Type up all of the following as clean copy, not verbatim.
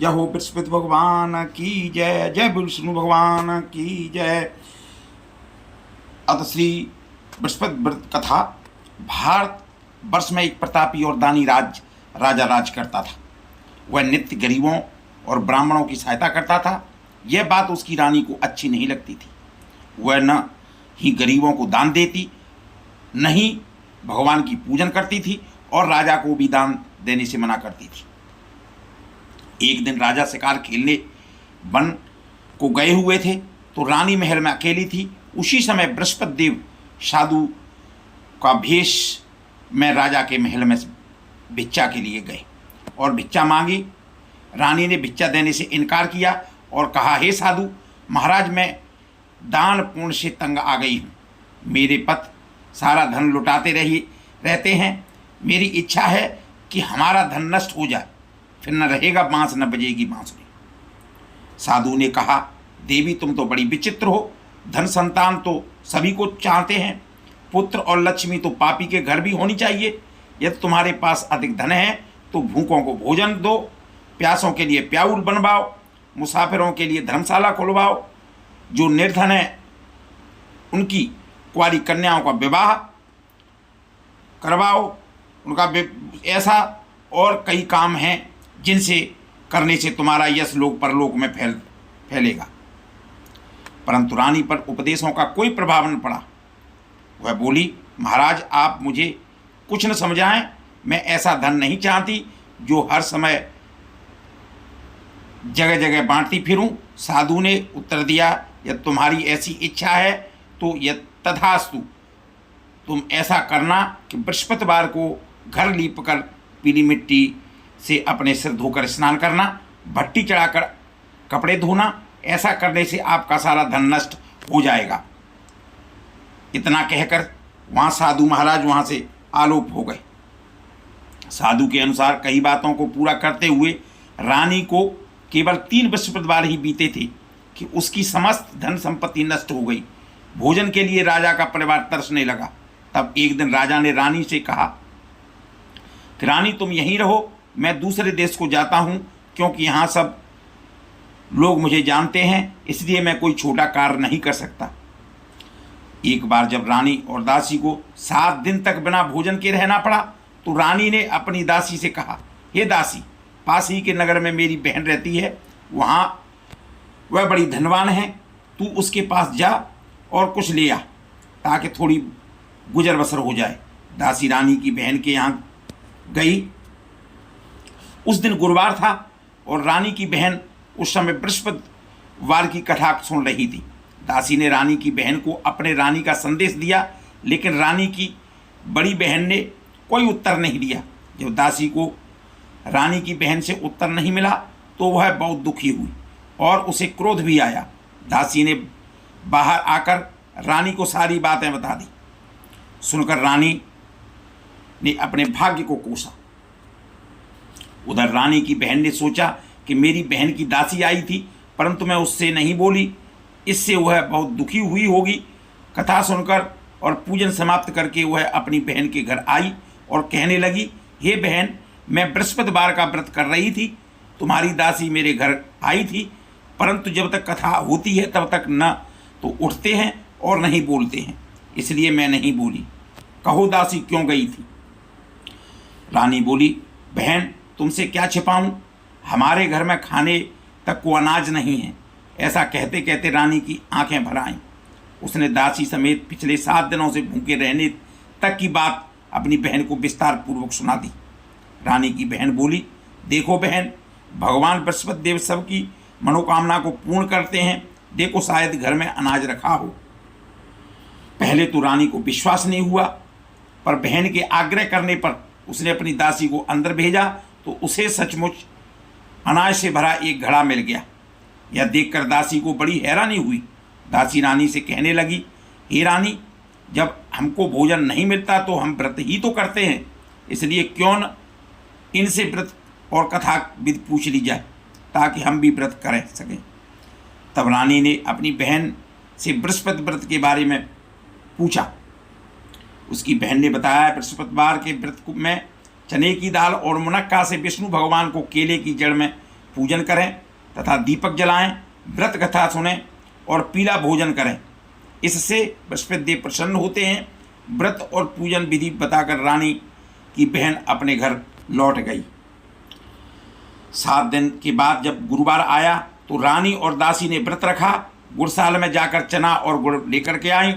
जय हो बृहस्पति भगवान की जय, जय विष्णु भगवान की जय। अत श्री बृहस्पति व्रत कथा। भारत वर्ष में एक प्रतापी और दानी राजा राज करता था। वह नित्य गरीबों और ब्राह्मणों की सहायता करता था। यह बात उसकी रानी को अच्छी नहीं लगती थी। वह न ही गरीबों को दान देती, न ही भगवान की पूजन करती थी और राजा को भी दान देने से मना करती थी। एक दिन राजा शिकार खेलने वन को गए हुए थे तो रानी महल में अकेली थी। उसी समय बृहस्पति देव साधु का भेष में राजा के महल में भिक्षा के लिए गए और भिक्षा मांगी। रानी ने भिक्षा देने से इनकार किया और कहा, हे साधु महाराज, मैं दान पुण्य से तंग आ गई हूँ। मेरे पति सारा धन लुटाते रहते हैं। मेरी इच्छा है कि हमारा धन नष्ट हो जाए, फिर न रहेगा बांस न बजेगी बांसुरी। साधु ने कहा, देवी तुम तो बड़ी विचित्र हो। धन संतान तो सभी को चाहते हैं, पुत्र और लक्ष्मी तो पापी के घर भी होनी चाहिए। यदि तुम्हारे पास अधिक धन है तो भूखों को भोजन दो, प्यासों के लिए प्याऊल बनवाओ, मुसाफिरों के लिए धर्मशाला खुलवाओ, जो निर्धन है उनकी कुंवारी कन्याओं का विवाह करवाओ, उनका ऐसा और कई काम हैं जिनसे करने से तुम्हारा यश लोक परलोक में फैलेगा। परंतु रानी पर उपदेशों का कोई प्रभाव न पड़ा। वह बोली, महाराज आप मुझे कुछ न समझाएं। मैं ऐसा धन नहीं चाहती जो हर समय जगह जगह बांटती फिरूं। साधु ने उत्तर दिया, यदि तुम्हारी ऐसी इच्छा है तो यह तथास्तु। तुम ऐसा करना कि बृहस्पतिवार को घर लीपकर पीली मिट्टी से अपने सिर धोकर स्नान करना, भट्टी चढ़ाकर कपड़े धोना। ऐसा करने से आपका सारा धन नष्ट हो जाएगा। इतना कहकर वहाँ साधु महाराज वहाँ से आलोप हो गए। साधु के अनुसार कई बातों को पूरा करते हुए रानी को केवल 3 बृहस्पतिवार ही बीते थे कि उसकी समस्त धन संपत्ति नष्ट हो गई। भोजन के लिए राजा का परिवार तरसने लगा। तब एक दिन राजा ने रानी से कहा कि रानी तुम यहीं रहो, मैं दूसरे देश को जाता हूँ, क्योंकि यहाँ सब लोग मुझे जानते हैं, इसलिए मैं कोई छोटा कार्य नहीं कर सकता। एक बार जब रानी और दासी को 7 दिन तक बिना भोजन के रहना पड़ा तो रानी ने अपनी दासी से कहा, हे दासी, पास ही के नगर में मेरी बहन रहती है, वहाँ वह बड़ी धनवान है, तू उसके पास जा और कुछ ले आ ताकि थोड़ी गुजर बसर हो जाए। दासी रानी की बहन के यहाँ गई। उस दिन गुरुवार था और रानी की बहन उस समय बृहस्पतिवार की कथा सुन रही थी। दासी ने रानी की बहन को अपने रानी का संदेश दिया, लेकिन रानी की बड़ी बहन ने कोई उत्तर नहीं दिया। जब दासी को रानी की बहन से उत्तर नहीं मिला तो वह बहुत दुखी हुई और उसे क्रोध भी आया। दासी ने बाहर आकर रानी को सारी बातें बता दी। सुनकर रानी ने अपने भाग्य को कोसा। उधर रानी की बहन ने सोचा कि मेरी बहन की दासी आई थी, परंतु मैं उससे नहीं बोली, इससे वह बहुत दुखी हुई होगी। कथा सुनकर और पूजन समाप्त करके वह अपनी बहन के घर आई और कहने लगी, हे बहन, मैं बृहस्पतिवार का व्रत कर रही थी, तुम्हारी दासी मेरे घर आई थी, परंतु जब तक कथा होती है तब तक न तो उठते हैं और नहीं बोलते हैं, इसलिए मैं नहीं बोली। कहो दासी क्यों गई थी? रानी बोली, बहन तुमसे क्या छिपाऊं, हमारे घर में खाने तक को अनाज नहीं है। ऐसा कहते कहते रानी की आंखें भर आईं। उसने दासी समेत पिछले 7 दिनों से भूखे रहने तक की बात अपनी बहन को विस्तार पूर्वक सुना दी। रानी की बहन बोली, देखो बहन, भगवान बृहस्पति देव सबकी मनोकामना को पूर्ण करते हैं। देखो शायद घर में अनाज रखा हो। पहले तो रानी को विश्वास नहीं हुआ, पर बहन के आग्रह करने पर उसने अपनी दासी को अंदर भेजा तो उसे सचमुच अनाज से भरा एक घड़ा मिल गया। यह देखकर दासी को बड़ी हैरानी हुई। दासी रानी से कहने लगी, हे रानी, जब हमको भोजन नहीं मिलता तो हम व्रत ही तो करते हैं, इसलिए क्यों न इनसे व्रत और कथा विधि पूछ ली जाए ताकि हम भी व्रत कर सकें। तब रानी ने अपनी बहन से बृहस्पति व्रत के बारे में पूछा। उसकी बहन ने बताया, बृहस्पतिवार के व्रत में चने की दाल और मुनक्का से विष्णु भगवान को केले की जड़ में पूजन करें तथा दीपक जलाएं, व्रत कथा सुनें और पीला भोजन करें। इससे बृहस्पति देव प्रसन्न होते हैं। व्रत और पूजन विधि बताकर रानी की बहन अपने घर लौट गई। 7 दिन के बाद जब गुरुवार आया तो रानी और दासी ने व्रत रखा। गुड़साल में जाकर चना और गुड़ लेकर के आई।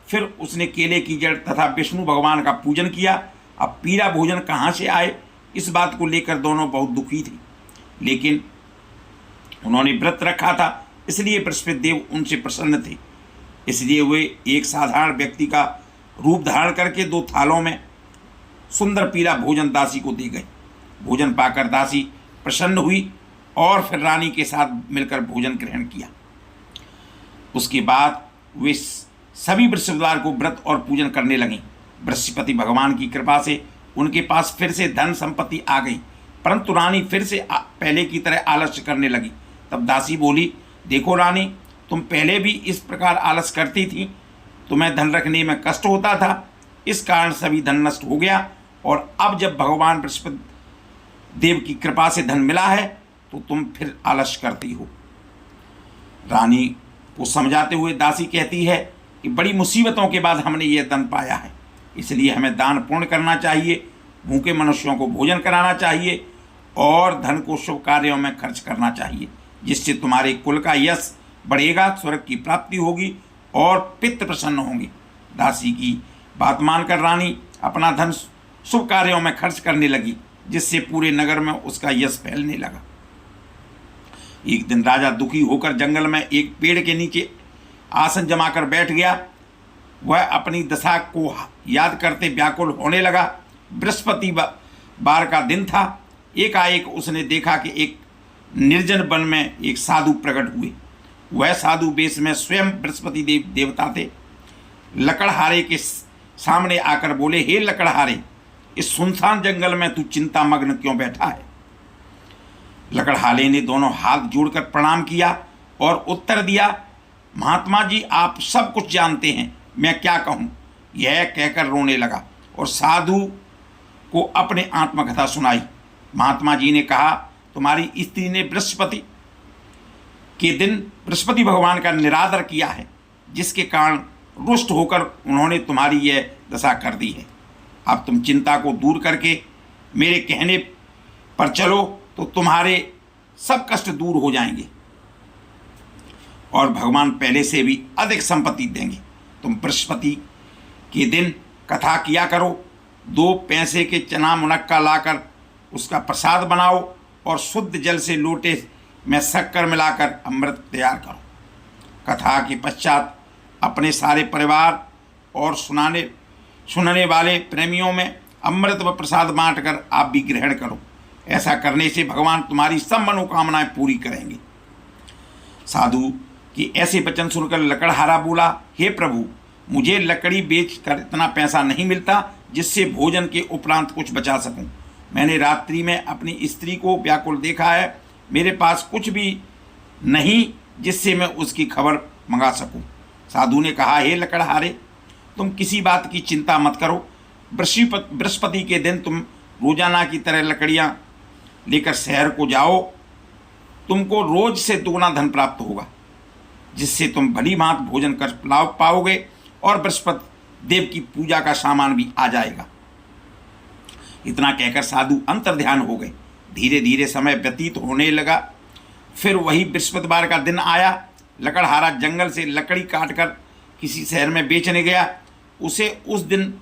फिर उसने केले की जड़ तथा विष्णु भगवान का पूजन किया। अब पीला भोजन कहाँ से आए, इस बात को लेकर दोनों बहुत दुखी थे, लेकिन उन्होंने व्रत रखा था, इसलिए बृहस्पति देव उनसे प्रसन्न थे। इसलिए वे एक साधारण व्यक्ति का रूप धारण करके 2 थालों में सुंदर पीला भोजन दासी को दे गए। भोजन पाकर दासी प्रसन्न हुई और फिर रानी के साथ मिलकर भोजन ग्रहण किया। उसके बाद वे सभी बृहस्पतिवार को व्रत और पूजन करने लगीं। बृहस्पति भगवान की कृपा से उनके पास फिर से धन संपत्ति आ गई, परंतु रानी फिर से पहले की तरह आलस्य करने लगी। तब दासी बोली, देखो रानी, तुम पहले भी इस प्रकार आलस करती थी, तुम्हें धन रखने में कष्ट होता था, इस कारण सभी धन नष्ट हो गया, और अब जब भगवान बृहस्पति देव की कृपा से धन मिला है तो तुम फिर आलस्य करती हो। रानी को समझाते हुए दासी कहती है कि बड़ी मुसीबतों के बाद हमने ये धन पाया है, इसलिए हमें दान पुण्य करना चाहिए, भूखे मनुष्यों को भोजन कराना चाहिए और धन को शुभ कार्यों में खर्च करना चाहिए, जिससे तुम्हारे कुल का यश बढ़ेगा, स्वर्ग की प्राप्ति होगी और पितृ प्रसन्न होंगे। दासी की बात मानकर रानी अपना धन शुभ कार्यों में खर्च करने लगी, जिससे पूरे नगर में उसका यश फैलने लगा। एक दिन राजा दुखी होकर जंगल में एक पेड़ के नीचे आसन जमाकर बैठ गया। वह अपनी दशा को याद करते व्याकुल होने लगा। बृहस्पतिवार का दिन था। एकाएक उसने देखा कि एक निर्जन वन में एक साधु प्रकट हुए। वह साधु वेश में स्वयं बृहस्पति देवता थे। लकड़हारे के सामने आकर बोले, हे लकड़हारे, इस सुनसान जंगल में तू चिंता मग्न क्यों बैठा है? लकड़हारे ने दोनों हाथ जोड़कर प्रणाम किया और उत्तर दिया, महात्मा जी, आप सब कुछ जानते हैं, मैं क्या कहूँ? यह कहकर रोने लगा और साधु को अपने आत्मकथा सुनाई। महात्मा जी ने कहा, तुम्हारी स्त्री ने बृहस्पति के दिन बृहस्पति भगवान का निरादर किया है, जिसके कारण रुष्ट होकर उन्होंने तुम्हारी यह दशा कर दी है। अब तुम चिंता को दूर करके मेरे कहने पर चलो तो तुम्हारे सब कष्ट दूर हो जाएंगे और भगवान पहले से भी अधिक संपत्ति देंगे। तुम बृहस्पति के दिन कथा किया करो, 2 पैसे के चना मुनक्का लाकर उसका प्रसाद बनाओ और शुद्ध जल से लोटे में शक्कर मिलाकर अमृत तैयार करो। कथा के पश्चात अपने सारे परिवार और सुनने वाले प्रेमियों में अमृत व प्रसाद बांटकर आप भी ग्रहण करो। ऐसा करने से भगवान तुम्हारी सब मनोकामनाएं पूरी करेंगे। साधु कि ऐसे वचन सुनकर लकड़हारा बोला, हे प्रभु, मुझे लकड़ी बेचकर इतना पैसा नहीं मिलता जिससे भोजन के उपरांत कुछ बचा सकूं। मैंने रात्रि में अपनी स्त्री को व्याकुल देखा है, मेरे पास कुछ भी नहीं जिससे मैं उसकी खबर मंगा सकूं। साधु ने कहा, हे लकड़हारे, तुम किसी बात की चिंता मत करो। बृहस्पति के दिन तुम रोजाना की तरह लकड़ियां लेकर शहर को जाओ, तुमको रोज से 2 गुना धन प्राप्त होगा, जिससे तुम भली भांत भोजन कर पाओगे और बृहस्पति देव की पूजा का सामान भी आ जाएगा। इतना कहकर साधु अंतर्ध्यान हो गए। धीरे धीरे समय व्यतीत होने लगा। फिर वही बृहस्पतिवार का दिन आया। लकड़हारा जंगल से लकड़ी काटकर किसी शहर में बेचने गया। उसे उस दिन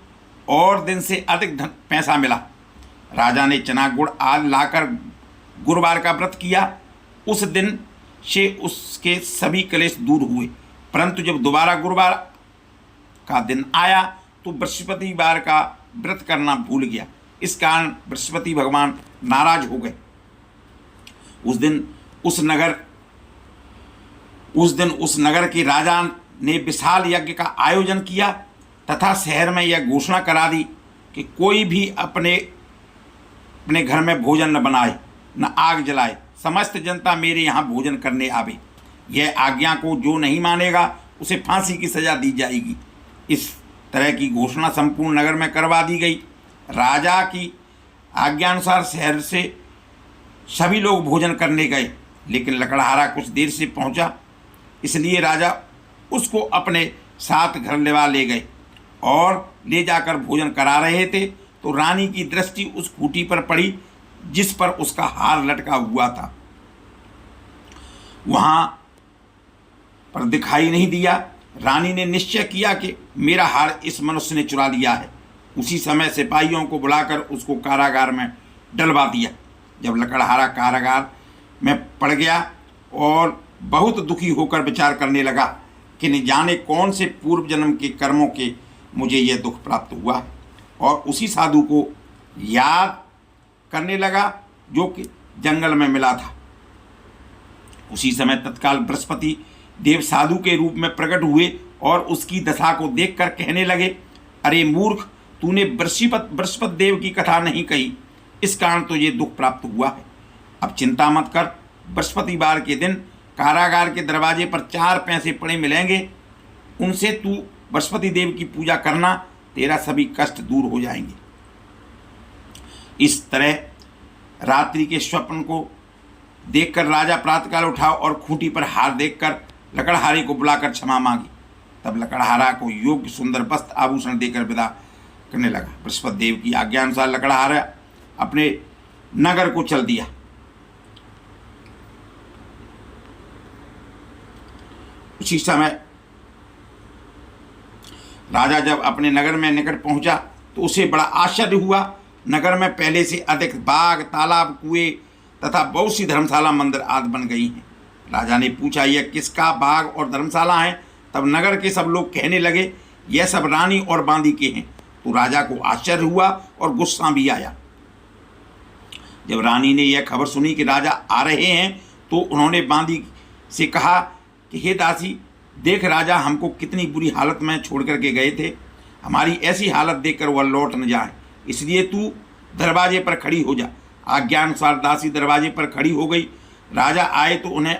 और दिन से अधिक पैसा मिला। राजा ने चना गुड़ आदि लाकर गुरुवार का व्रत किया। उस दिन से उसके सभी क्लेश दूर हुए। परंतु जब दोबारा गुरुवार का दिन आया तो बृहस्पतिवार का व्रत करना भूल गया। इस कारण बृहस्पति भगवान नाराज हो गए। उस दिन उस नगर के राजा ने विशाल यज्ञ का आयोजन किया तथा शहर में यह घोषणा करा दी कि कोई भी अपने घर में भोजन न बनाए, न आग जलाए, समस्त जनता मेरे यहाँ भोजन करने आवे। यह आज्ञा को जो नहीं मानेगा उसे फांसी की सजा दी जाएगी। इस तरह की घोषणा संपूर्ण नगर में करवा दी गई। राजा की आज्ञानुसार शहर से सभी लोग भोजन करने गए, लेकिन लकड़हारा कुछ देर से पहुंचा, इसलिए राजा उसको अपने साथ घर ले गए और ले जाकर भोजन करा रहे थे तो रानी की दृष्टि उस खूंटी पर पड़ी जिस पर उसका हार लटका हुआ था। वहां पर दिखाई नहीं दिया। रानी ने निश्चय किया कि मेरा हार इस मनुष्य ने चुरा लिया है। उसी समय सिपाहियों को बुलाकर उसको कारागार में डलवा दिया। जब लकड़हारा कारागार में पड़ गया और बहुत दुखी होकर विचार करने लगा कि न जाने कौन से पूर्व जन्म के कर्मों के मुझे यह दुख प्राप्त हुआ है, और उसी साधु को याद करने लगा जो कि जंगल में मिला था। उसी समय तत्काल बृहस्पति देव साधु के रूप में प्रकट हुए और उसकी दशा को देखकर कहने लगे, अरे मूर्ख, तूने बृहस्पति देव की कथा नहीं कही, इस कारण तो ये दुख प्राप्त हुआ है। अब चिंता मत कर, बृहस्पतिवार के दिन कारागार के दरवाजे पर 4 पैसे पड़े मिलेंगे, उनसे तू बृहस्पति देव की पूजा करना, तेरा सभी कष्ट दूर हो जाएंगे। इस तरह रात्रि के स्वप्न को देखकर राजा प्रातःकाल उठा और खूंटी पर हार देखकर लकड़हारे को बुलाकर क्षमा मांगी। तब लकड़हारा को योग्य सुंदर वस्त्र आभूषण देकर विदा करने लगा। बृहस्पति देव की आज्ञा अनुसार लकड़हारा अपने नगर को चल दिया। उसी समय राजा जब अपने नगर में निकट पहुंचा तो उसे बड़ा आश्चर्य हुआ। नगर में पहले से अधिक बाग, तालाब, कुएं तथा बहुत सी धर्मशाला, मंदिर आदि बन गई हैं। राजा ने पूछा, यह किसका बाग और धर्मशाला है? तब नगर के सब लोग कहने लगे, यह सब रानी और बांदी के हैं। तो राजा को आश्चर्य हुआ और गुस्सा भी आया। जब रानी ने यह खबर सुनी कि राजा आ रहे हैं तो उन्होंने बांदी से कहा कि हे दासी, देख राजा हमको कितनी बुरी हालत में छोड़ करके गए थे। हमारी ऐसी हालत देखकर वह लौट न जाए, इसलिए तू दरवाजे पर खड़ी हो जा। आज्ञानुसार दासी दरवाजे पर खड़ी हो गई। राजा आए तो उन्हें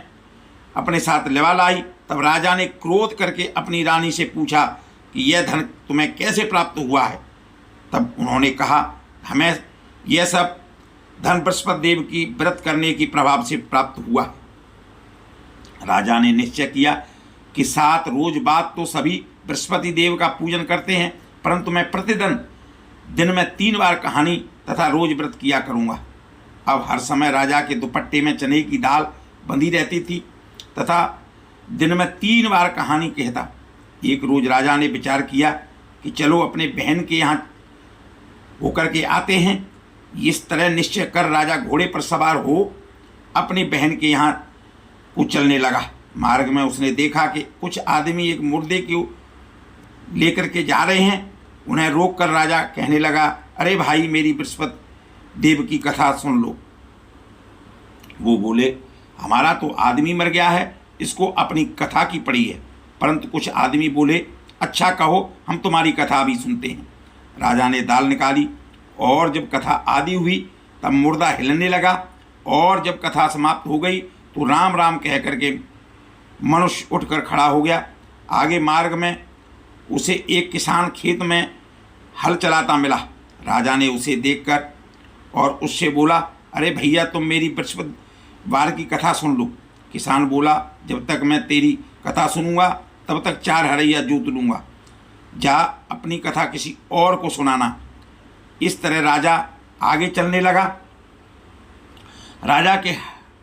अपने साथ लेवा लाई। तब राजा ने क्रोध करके अपनी रानी से पूछा कि यह धन तुम्हें कैसे प्राप्त हुआ है? तब उन्होंने कहा, हमें यह सब धन बृहस्पति देव की व्रत करने की प्रभाव से प्राप्त हुआ। राजा ने निश्चय किया कि 7 रोज बाद तो सभी बृहस्पति देव का पूजन करते हैं, परंतु मैं प्रतिदिन दिन में 3 बार कहानी तथा रोज व्रत किया करूँगा। अब हर समय राजा के दुपट्टे में चने की दाल बंधी रहती थी तथा दिन में 3 बार कहानी कहता। एक रोज राजा ने विचार किया कि चलो अपने बहन के यहाँ होकर के आते हैं। इस तरह निश्चय कर राजा घोड़े पर सवार हो अपनी बहन के यहाँ को चलने लगा। मार्ग में उसने देखा कि कुछ आदमी एक मुर्दे को लेकर के जा रहे हैं। उन्हें रोक कर राजा कहने लगा, अरे भाई, मेरी बृहस्पति देव की कथा सुन लो। वो बोले, हमारा तो आदमी मर गया है, इसको अपनी कथा की पड़ी है। परंतु कुछ आदमी बोले, अच्छा कहो, हम तुम्हारी कथा भी सुनते हैं। राजा ने दाल निकाली और जब कथा आदि हुई तब मुर्दा हिलने लगा, और जब कथा समाप्त हो गई तो राम राम कह करके मनुष्य उठकर खड़ा हो गया। आगे मार्ग में उसे एक किसान खेत में हल चलाता मिला। राजा ने उसे देखकर और उससे बोला, अरे भैया, तुम मेरी बृहस्पतिवार की कथा सुन लो। किसान बोला, जब तक मैं तेरी कथा सुनूंगा तब तक 4 हरैया जोत लूँगा। जा अपनी कथा किसी और को सुनाना। इस तरह राजा आगे चलने लगा। राजा के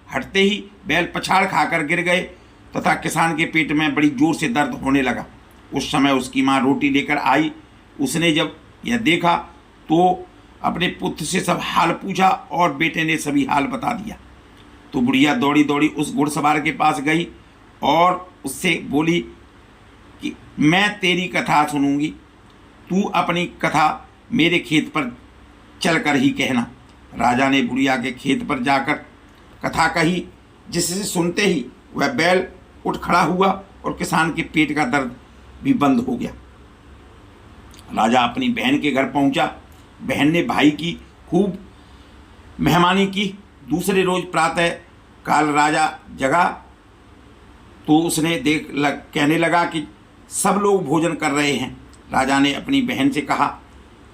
हटते ही बैल पछाड़ खाकर गिर गए तथा किसान के पेट में बड़ी जोर से दर्द होने लगा। उस समय उसकी माँ रोटी लेकर आई। उसने जब यह देखा तो अपने पुत्र से सब हाल पूछा और बेटे ने सभी हाल बता दिया। तो बुढ़िया दौड़ी दौड़ी उस घुड़सवार के पास गई और उससे बोली कि मैं तेरी कथा सुनूंगी, तू अपनी कथा मेरे खेत पर चलकर ही कहना। राजा ने बुढ़िया के खेत पर जाकर कथा कही, जिससे सुनते ही वह बैल उठ खड़ा हुआ और किसान के पेट का दर्द भी बंद हो गया। राजा अपनी बहन के घर पहुंचा। बहन ने भाई की खूब मेहमानी की। दूसरे रोज प्रातः काल राजा जगा तो उसने कहने लगा कि सब लोग भोजन कर रहे हैं। राजा ने अपनी बहन से कहा,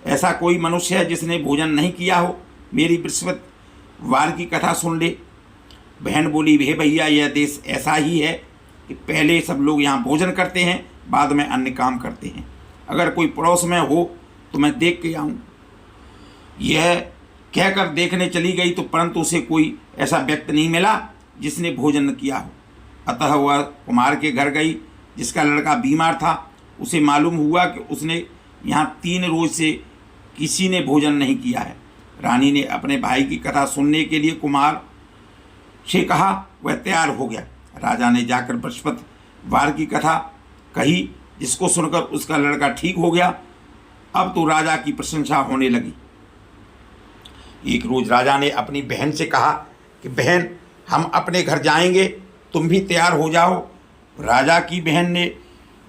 ऐसा कोई मनुष्य है जिसने भोजन नहीं किया हो? मेरी बृहस्पति वार की कथा सुन ले। बहन बोली, हे भैया, यह देश ऐसा ही है कि पहले सब लोग यहाँ भोजन करते हैं, बाद में अन्य काम करते हैं। अगर कोई पड़ोस में हो तो मैं देख के आऊँ। यह कहकर देखने चली गई तो परंतु उसे कोई ऐसा व्यक्ति नहीं मिला जिसने भोजन किया हो। अतः वह कुमार के घर गई जिसका लड़का बीमार था। उसे मालूम हुआ कि उसने यहाँ 3 रोज से किसी ने भोजन नहीं किया है। रानी ने अपने भाई की कथा सुनने के लिए कुमार से कहा। वह तैयार हो गया। राजा ने जाकर बृहस्पति वार की कथा कही, जिसको सुनकर उसका लड़का ठीक हो गया। अब तो राजा की प्रशंसा होने लगी। एक रोज राजा ने अपनी बहन से कहा कि बहन, हम अपने घर जाएंगे, तुम भी तैयार हो जाओ। राजा की बहन ने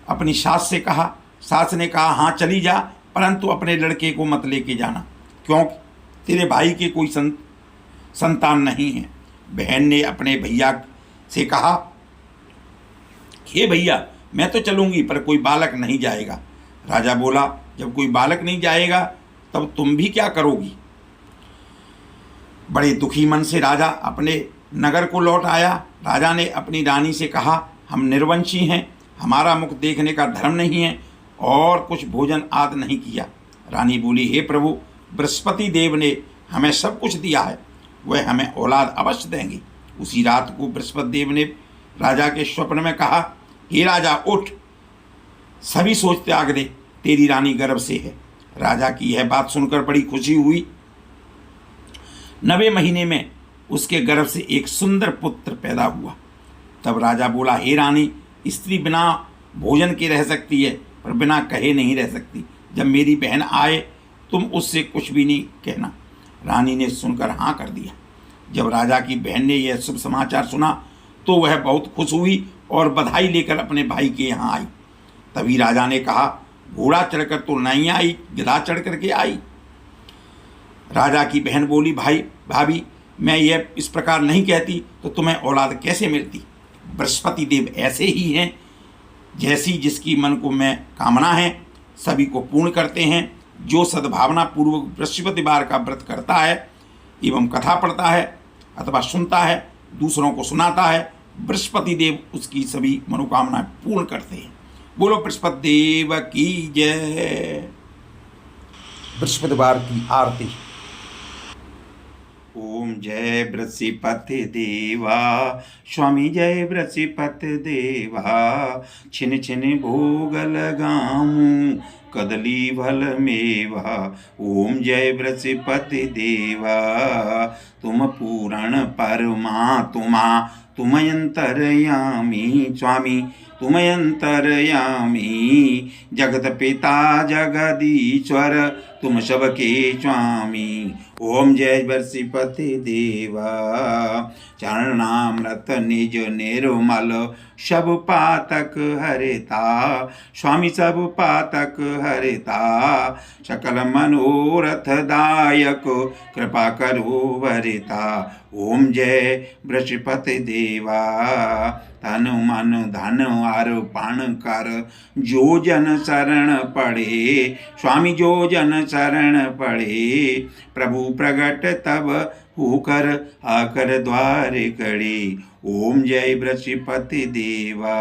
अपनी सास से कहा। सास ने कहा, हाँ चली जा, परंतु अपने लड़के को मत लेके जाना, क्योंकि तेरे भाई के कोई संतान नहीं है। बहन ने अपने भैया से कहा, हे भैया, मैं तो चलूंगी पर कोई बालक नहीं जाएगा। राजा बोला, जब कोई बालक नहीं जाएगा तब तुम भी क्या करोगी। बड़े दुखी मन से राजा अपने नगर को लौट आया। राजा ने अपनी रानी से कहा, हम निर्वंशी हैं, हमारा मुख देखने का धर्म नहीं है और कुछ भोजन आदि नहीं किया। रानी बोली, हे प्रभु, बृहस्पति देव ने हमें सब कुछ दिया है, वह हमें औलाद अवश्य देंगे। उसी रात को बृहस्पति देव ने राजा के स्वप्न में कहा, हे राजा, उठ, सभी सोच त्याग दे, तेरी रानी गर्भ से है। राजा की यह बात सुनकर बड़ी खुशी हुई। 9वें महीने में उसके गर्भ से एक सुंदर पुत्र पैदा हुआ। तब राजा बोला, हे रानी, स्त्री बिना भोजन के रह सकती है पर बिना कहे नहीं रह सकती। जब मेरी बहन आए तुम उससे कुछ भी नहीं कहना। रानी ने सुनकर हाँ कर दिया। जब राजा की बहन ने यह शुभ समाचार सुना तो वह बहुत खुश हुई और बधाई लेकर अपने भाई के यहाँ आई। तभी राजा ने कहा, घोड़ा चढ़कर तो नहीं आई, गधा चढ़ करके आई। राजा की बहन बोली, भाभी, मैं यह इस प्रकार नहीं कहती तो तुम्हें औलाद कैसे मिलती। बृहस्पति देव ऐसे ही हैं, जैसी जिसकी मन को में कामना है सभी को पूर्ण करते हैं। जो सद्भावना पूर्वक बृहस्पतिवार का व्रत करता है एवं कथा पढ़ता है अथवा सुनता है, दूसरों को सुनाता है, बृहस्पति देव उसकी सभी मनोकामनाएं पूर्ण करते हैं। बोलो बृहस्पति देव की जय। बृहस्पतिवार की आरती। ओम जय बृहस्पति देवा, स्वामी जय बृहस्पति देवा। छिन छिन भोग लगाऊं, कदली भल मेवा। ओम जय बृहस्पति देवा, तुम पूर्ण परमात्मा, तुम अंतर्यामी। स्वामी तुम अंतर्यामी, जगत पिता जगदीश्वर, तुम सबके स्वामी। ओम जय बृहस्पति देवा, चरणामृत निज निर्मल, सब पातक हरिता। स्वामी सब पातक हरिता, सकल मनोरथ दायक, कृपा करो वरिता। ओम जय बृहस्पति देवा, तन मन धन अर्पण कर, जो जन शरण पड़े। स्वामी जो जन शरण पड़े, प्रभु प्रगट तब होकर आकर द्वार कड़े। ओम जय बृहस्पति देवा,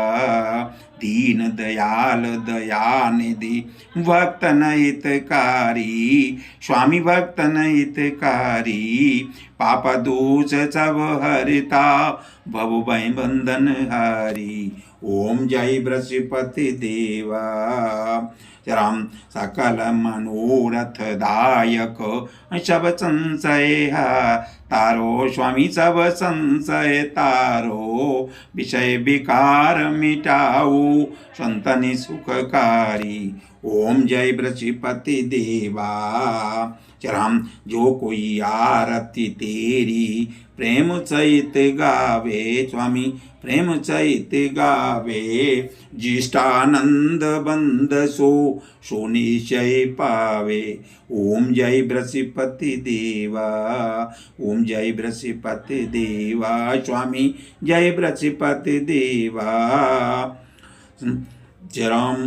दीन दयाल दयानिधि, भक्तन हितकारी। स्वामी भक्तन हितकारी, पाप दोष सब हरिता, भव भय बंधन हारी। ओम जय बृहस्पति देवा, राम सकल मनोरथ दायक, सब संशय तारो। स्वामी सब संशय तारो, विषय विकार मिटाओ, संतन सुखकारी। ओम जय बृहस्पति देवा, राम जो कोई आरती तेरी, प्रेम सहित गावे। स्वामी प्रेम सहित गावे, जिष्टानंद बंद सो निश्चय पावे। ओम जय बृहस्पति देवा, ओम जय बृहस्पति देवा। स्वामी जय बृहस्पति देवा। जय राम।